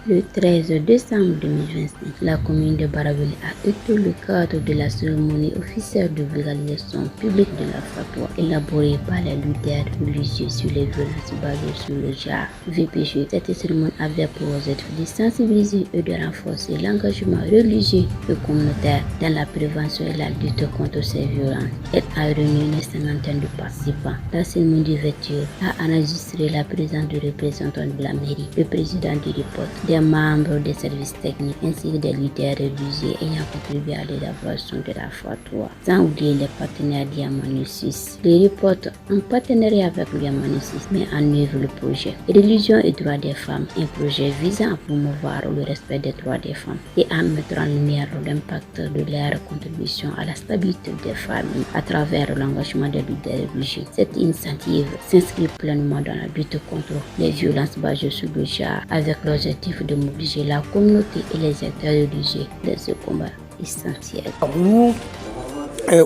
Le 13 décembre 2025, la commune de Baraweli a été le cadre de la cérémonie officielle de vulgarisation publique de la fatwa élaborée par les leaders religieux sur les violences basées sur le genre VPG. Cette cérémonie avait pour objectif de sensibiliser et de renforcer l'engagement religieux et communautaire dans la prévention et la lutte contre ces violences. Elle a réuni une cinquantaine de participants. La cérémonie d'ouverture a enregistré la présence du représentant de la mairie, le président du RIPOT, des membres des services techniques ainsi que des leaders religieux ayant contribué à l'élaboration de la fatwa, sans oublier les partenaires Diamant 6. Le RIPOT, en partenariat avec Diamant 6, met en œuvre le projet Religion et droits des femmes, un projet visant à promouvoir le respect des droits des femmes et à mettre en lumière l'impact de leur contribution à la stabilité des familles à travers l'engagement des leaders religieux. Cette initiative s'inscrit pleinement dans la lutte contre les violences basées sur le genre, avec l'objectif de mobiliser la communauté et les acteurs religieux dans ce combat essentiel. Nous,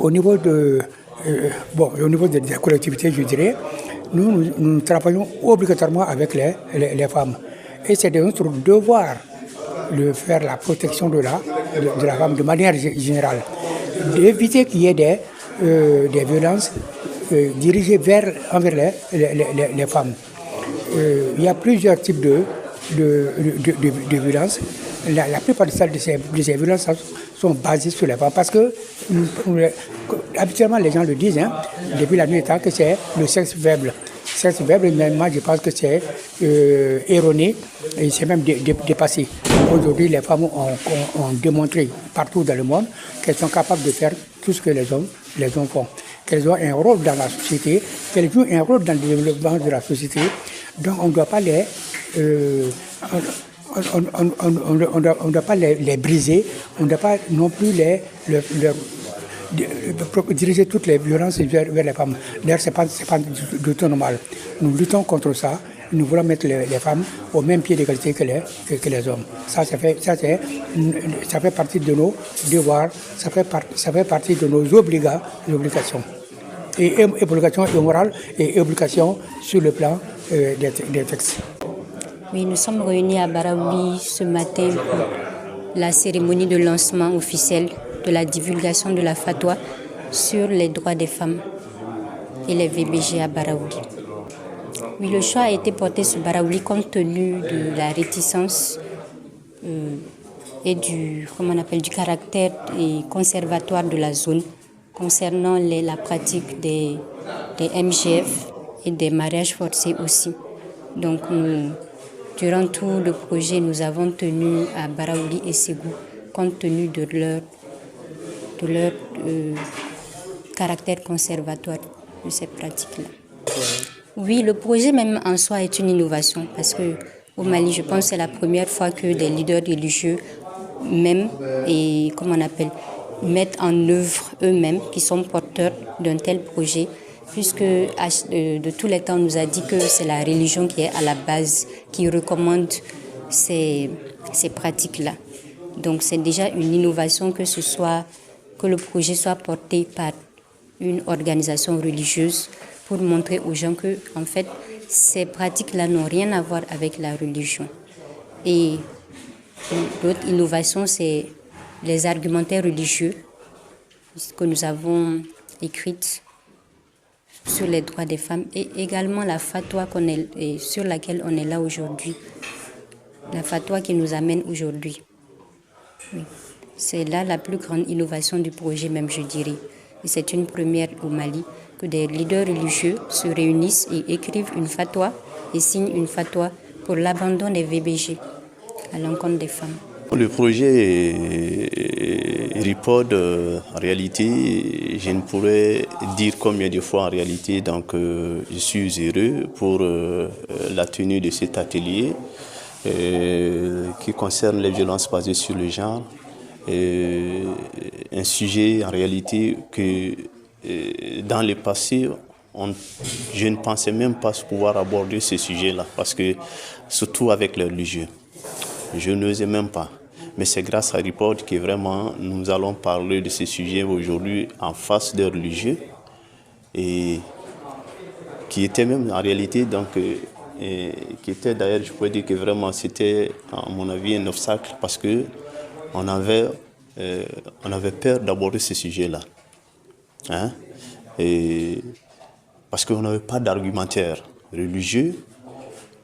au niveau des collectivités, je dirais, nous travaillons obligatoirement avec les femmes. Et c'est de notre devoir de faire la protection de la femme de manière générale. D'éviter qu'il y ait des violences dirigées envers les femmes. Il y a plusieurs types de violences. La plupart de ces violences sont basées sur les femmes parce que habituellement les gens le disent depuis la nuit étant que c'est le sexe faible. Sexe faible, mais moi je pense que c'est erroné et c'est même dépassé. Aujourd'hui, les femmes ont démontré partout dans le monde qu'elles sont capables de faire tout ce que les hommes font. Qu'elles ont un rôle dans la société, qu'elles jouent un rôle dans le développement de la société. Donc on ne doit pas on doit pas les briser, on ne doit pas non plus diriger toutes les violences vers les femmes. D'ailleurs, ce n'est pas du tout normal. Nous luttons contre ça. Nous voulons mettre les femmes au même pied d'égalité que les hommes. Ça fait partie de nos devoirs, ça fait partie de nos obligations. Et obligations morales et obligations sur le plan des textes. Oui, nous sommes réunis à Baraweli ce matin pour la cérémonie de lancement officiel de la divulgation de la fatwa sur les droits des femmes et les VBG à Baraweli. Oui, le choix a été porté sur Baraweli compte tenu de la réticence et du caractère conservatoire de la zone concernant la pratique des MGF et des mariages forcés aussi. Donc, durant tout le projet, nous avons tenu à Baraweli et Ségou, compte tenu de leur caractère conservatoire de ces pratiques-là. Oui, le projet même en soi est une innovation parce qu'au Mali, je pense que c'est la première fois que des leaders religieux mettent en œuvre eux-mêmes, qui sont porteurs d'un tel projet, puisque de tous les temps, on nous a dit que c'est la religion qui est à la base, qui recommande ces pratiques-là. Donc c'est déjà une innovation que le projet soit porté par une organisation religieuse pour montrer aux gens que, en fait, ces pratiques-là n'ont rien à voir avec la religion. Et l'autre innovation, c'est les argumentaires religieux que nous avons écrites sur les droits des femmes et également la fatwa sur laquelle on est là aujourd'hui. La fatwa qui nous amène aujourd'hui. Oui. C'est là la plus grande innovation du projet, même je dirais. Et c'est une première au Mali que des leaders religieux se réunissent et écrivent une fatwa et signent une fatwa pour l'abandon des VBG à l'encontre des femmes. Le projet RIPOD, en réalité, je ne pourrais dire combien de fois en réalité, donc je suis heureux pour la tenue de cet atelier qui concerne les violences basées sur le genre. Un sujet en réalité que dans le passé, je ne pensais même pas pouvoir aborder ce sujet-là, parce que surtout avec les religieux, je n'osais même pas. Mais c'est grâce à RIPOD que vraiment nous allons parler de ce sujet aujourd'hui en face des religieux et qui était même en réalité donc qui était d'ailleurs, je pourrais dire que vraiment c'était, à mon avis, un obstacle parce que on avait peur d'aborder ce sujet-là. Hein? Et parce qu'on n'avait pas d'argumentaire religieux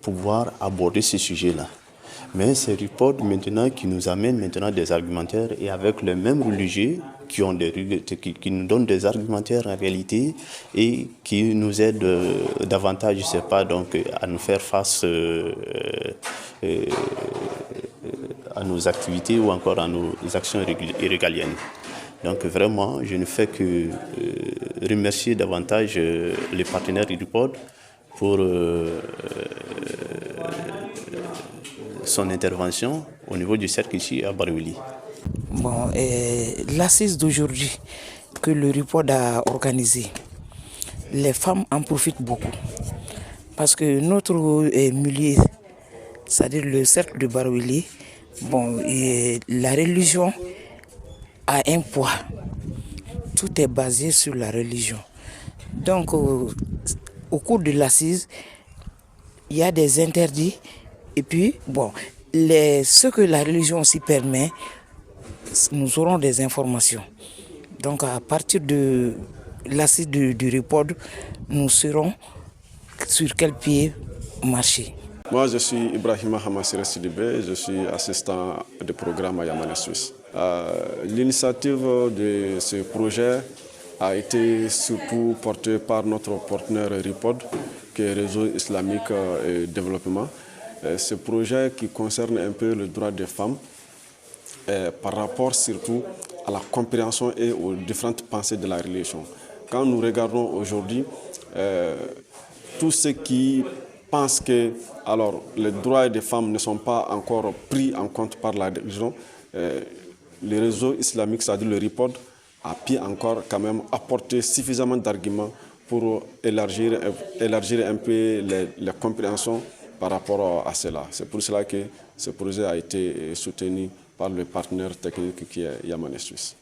pour pouvoir aborder ce sujet-là. Mais c'est Repod maintenant qui nous amène maintenant des argumentaires et avec les mêmes religieux qui nous donnent des argumentaires en réalité et qui nous aident davantage, je sais pas, donc à nous faire face à nos activités ou encore à nos actions régaliennes. Donc vraiment, je ne fais que remercier davantage les partenaires du Repod pour son intervention au niveau du cercle ici à Baraouli. Bon, l'assise d'aujourd'hui que le Repod a organisée, les femmes en profitent beaucoup. Parce que notre milieu, c'est-à-dire le cercle de Baraouli, bon, la religion a un poids. Tout est basé sur la religion. Donc, au cours de l'assise, il y a des interdits. Et puis, bon, ce que la religion aussi permet, nous aurons des informations. Donc, à partir de l'assise du Repod, nous saurons sur quel pied marcher. Moi, je suis Ibrahima Hamassire Sidibé, je suis assistant de programme à Yamana Suisse. L'initiative de ce projet a été surtout portée par notre partenaire Repod, qui est Réseau islamique et développement. Ce projet qui concerne un peu le droit des femmes par rapport surtout à la compréhension et aux différentes pensées de la religion. Quand nous regardons aujourd'hui, tous ceux qui pensent que les droits des femmes ne sont pas encore pris en compte par la religion, le réseau islamique, c'est-à-dire le Repod, a pu encore quand même apporter suffisamment d'arguments pour élargir un peu les compréhensions par rapport à cela. C'est pour cela que ce projet a été soutenu par le partenaire technique qui est Yamana Suisse.